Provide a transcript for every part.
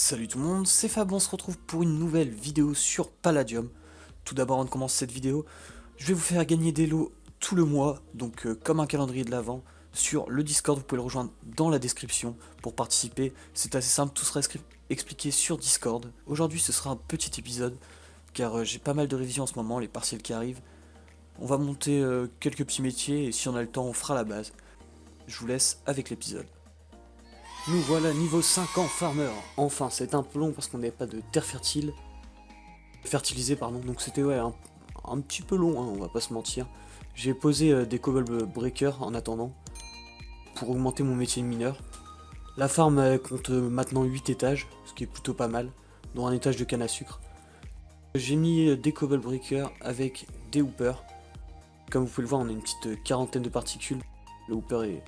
Salut tout le monde, c'est Fab, on se retrouve pour une nouvelle vidéo sur Palladium. Tout d'abord, avant de commencer cette vidéo, je vais vous faire gagner des lots tout le mois, donc comme un calendrier de l'Avent, sur le Discord. Vous pouvez le rejoindre dans la description pour participer. C'est assez simple, tout sera expliqué sur Discord. Aujourd'hui, ce sera un petit épisode, car j'ai pas mal de révisions en ce moment, les partiels qui arrivent. On va monter quelques petits métiers, et si on a le temps, on fera la base. Je vous laisse avec l'épisode. Nous voilà niveau 5 en farmer. Enfin, c'est un peu long parce qu'on n'avait pas de terre fertilisée, pardon. Donc c'était un petit peu long, hein, on va pas se mentir. J'ai posé des cobble breakers en attendant pour augmenter mon métier de mineur. La farm compte maintenant 8 étages, ce qui est plutôt pas mal, dont un étage de canne à sucre. J'ai mis des cobble breakers avec des hoopers. Comme vous pouvez le voir, on a une petite quarantaine de particules. Le hooper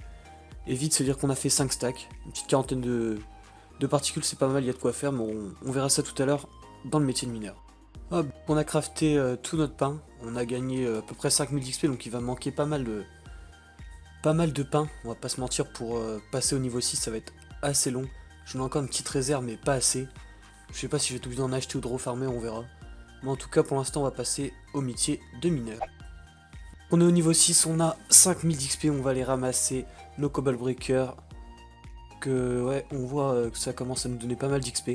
est vite, c'est-à-dire qu'on a fait 5 stacks, une petite quarantaine de particules, c'est pas mal, il y a de quoi faire, mais on verra ça tout à l'heure dans le métier de mineur. Hop, on a crafté tout notre pain, on a gagné à peu près 5000 XP, donc il va manquer pas mal de pain, on va pas se mentir, pour passer au niveau 6, ça va être assez long. J'en ai encore une petite réserve, mais pas assez. Je sais pas si je vais tout obligé d'en acheter ou de refarmer, on verra. Mais en tout cas, pour l'instant, on va passer au métier de mineur. On est au niveau 6, on a 5000 XP, on va les ramasser, nos cobble breakers, que ouais, on voit que ça commence à nous donner pas mal d'XP.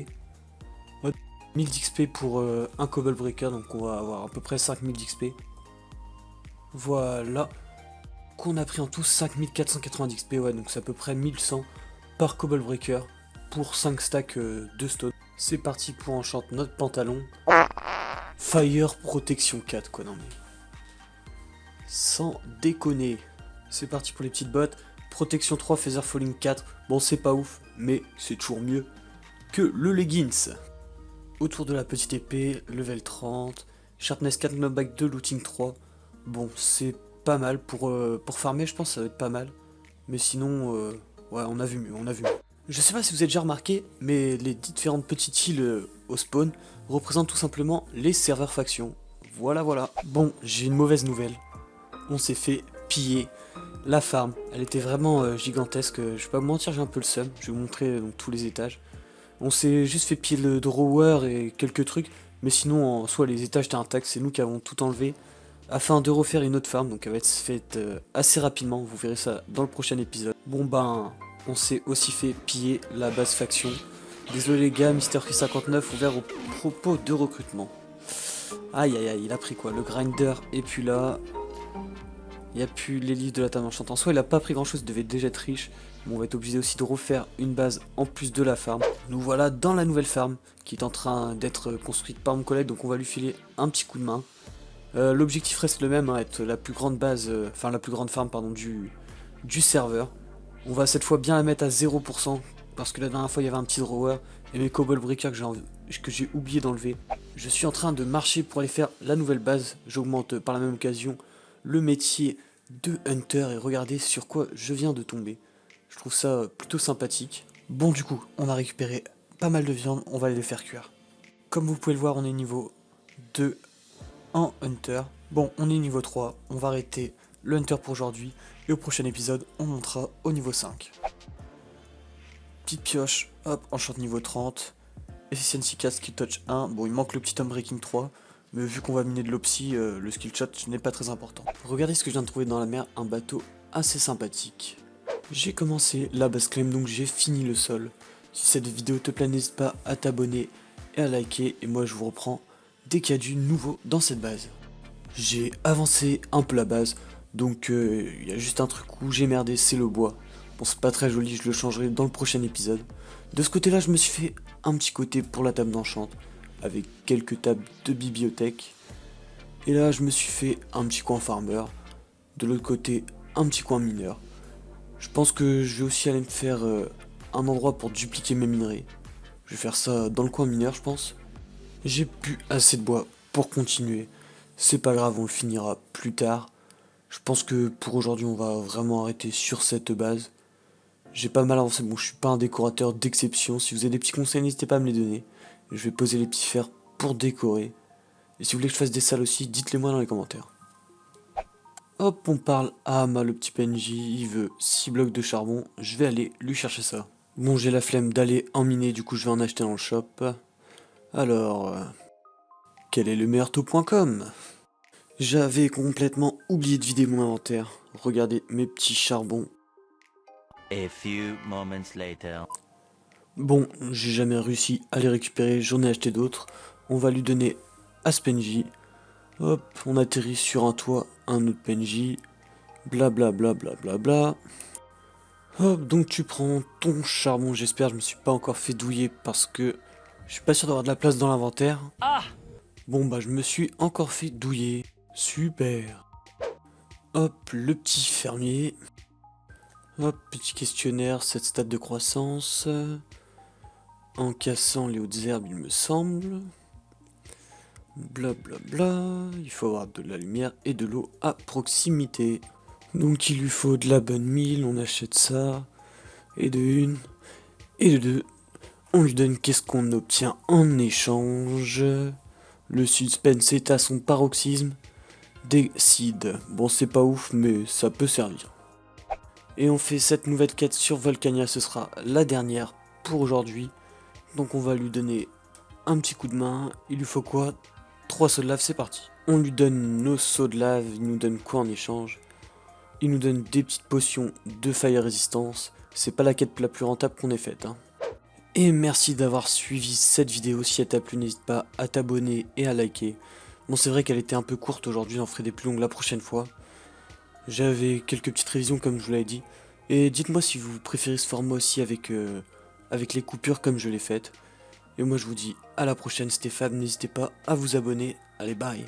1000 d'XP pour un cobble breaker, donc on va avoir à peu près 5000 d'XP. Voilà, qu'on a pris en tout 5490 XP, ouais, donc c'est à peu près 1100 par cobble breaker pour 5 stacks de stone. C'est parti pour enchanter notre pantalon. Fire protection 4, quoi, non mais... Sans déconner. C'est parti pour les petites bottes. Protection 3, Feather Falling 4. Bon, c'est pas ouf, mais c'est toujours mieux que le leggings. Autour de la petite épée, level 30. Sharpness 4, knockback 2, looting 3. Bon, c'est pas mal pour farmer, je pense que ça va être pas mal. Mais sinon, ouais, on a vu mieux, on a vu mieux. Je sais pas si vous avez déjà remarqué, mais les différentes petites îles au spawn représentent tout simplement les serveurs factions. Voilà, voilà. Bon, j'ai une mauvaise nouvelle. On s'est fait piller la farm. Elle était vraiment gigantesque. Je vais pas vous mentir, j'ai un peu le seum. Je vais vous montrer donc, tous les étages. On s'est juste fait piller le drawer et quelques trucs. Mais sinon, en soi, les étages étaient intacts. C'est nous qui avons tout enlevé afin de refaire une autre farm. Donc elle va être faite assez rapidement. Vous verrez ça dans le prochain épisode. Bon ben, on s'est aussi fait piller la base faction. Désolé les gars, Mister 59 ouvert au propos de recrutement. Aïe aïe aïe, il a pris quoi? Le grinder et puis là... Il n'y a plus les livres de la table enchantée. En soi, il a pas pris grand chose, il devait déjà être riche. Bon, on va être obligé aussi de refaire une base en plus de la farm. Nous voilà dans la nouvelle farm qui est en train d'être construite par mon collègue, donc on va lui filer un petit coup de main. L'objectif reste le même, hein, être la plus grande base, enfin la plus grande farm pardon, du serveur. On va cette fois bien la mettre à 0%, parce que la dernière fois il y avait un petit drawer et mes cobble breakers que j'ai oublié d'enlever. Je suis en train de marcher pour aller faire la nouvelle base. J'augmente par la même occasion le métier de hunter et regardez sur quoi je viens de tomber. Je trouve ça plutôt sympathique. Bon, du coup, on a récupéré pas mal de viande, on va aller les faire cuire. Comme vous pouvez le voir, on est niveau 2 en hunter. Bon, on est niveau 3, on va arrêter le hunter pour aujourd'hui et au prochain épisode, on montera au niveau 5. Petite pioche, hop, enchante niveau 30. Efficiency 4, skill touch 1. Bon, il manque le petit breaking 3. Mais vu qu'on va miner de l'opsy, le skill shot n'est pas très important. Regardez ce que je viens de trouver dans la mer, un bateau assez sympathique. J'ai commencé la base claim, donc j'ai fini le sol. Si cette vidéo te plaît, n'hésite pas à t'abonner et à liker. Et moi je vous reprends dès qu'il y a du nouveau dans cette base. J'ai avancé un peu la base, donc il y a juste un truc où j'ai merdé, c'est le bois. Bon, c'est pas très joli, je le changerai dans le prochain épisode. De ce côté là, je me suis fait un petit côté pour la table d'enchant, avec quelques tables de bibliothèque. Et là, je me suis fait un petit coin farmer. De l'autre côté, un petit coin mineur. Je pense que je vais aussi aller me faire un endroit pour dupliquer mes minerais. Je vais faire ça dans le coin mineur, je pense. J'ai plus assez de bois pour continuer. C'est pas grave, on le finira plus tard. Je pense que pour aujourd'hui, on va vraiment arrêter sur cette base. J'ai pas mal avancé, bon je suis pas un décorateur d'exception, si vous avez des petits conseils n'hésitez pas à me les donner. Je vais poser les petits fers pour décorer. Et si vous voulez que je fasse des salles aussi, dites-les moi dans les commentaires. Hop, on parle à Ama, le petit PNJ, il veut 6 blocs de charbon, je vais aller lui chercher ça. Bon, j'ai la flemme d'aller en miner, du coup je vais en acheter dans le shop. Alors, quel est le meilleur taux.com? J'avais complètement oublié de vider mon inventaire. Regardez mes petits charbons. A few moments later. Bon, j'ai jamais réussi à les récupérer, j'en ai acheté d'autres. On va lui donner à ce PNJ. Hop, on atterrit sur un toit, un autre PNJ. Blablabla. Bla, bla, bla, bla. Hop, donc tu prends ton charbon, j'espère, je me suis pas encore fait douiller parce que je suis pas sûr d'avoir de la place dans l'inventaire. Ah! Bon bah je me suis encore fait douiller. Super. Hop, le petit fermier. Hop, petit questionnaire, 7 stades de croissance. En cassant les hautes herbes, il me semble. Blablabla. Il faut avoir de la lumière et de l'eau à proximité. Donc il lui faut de la bonne mille, on achète ça. Et de une. Et de deux. On lui donne qu'est-ce qu'on obtient en échange. Le suspense est à son paroxysme. Des seeds. Bon, c'est pas ouf, mais ça peut servir. Et on fait cette nouvelle quête sur Volcania, ce sera la dernière pour aujourd'hui. Donc on va lui donner un petit coup de main. Il lui faut quoi? 3 sauts de lave, c'est parti. On lui donne nos sauts de lave, il nous donne quoi en échange? Il nous donne des petites potions de fire résistance. C'est pas la quête la plus rentable qu'on ait faite, hein. Et merci d'avoir suivi cette vidéo. Si elle t'a plu, n'hésite pas à t'abonner et à liker. Bon, c'est vrai qu'elle était un peu courte aujourd'hui, j'en ferai des plus longues la prochaine fois. J'avais quelques petites révisions comme je vous l'avais dit. Et dites-moi si vous préférez ce format aussi avec les coupures comme je l'ai faites. Et moi je vous dis à la prochaine, c'était Fab, n'hésitez pas à vous abonner. Allez, bye!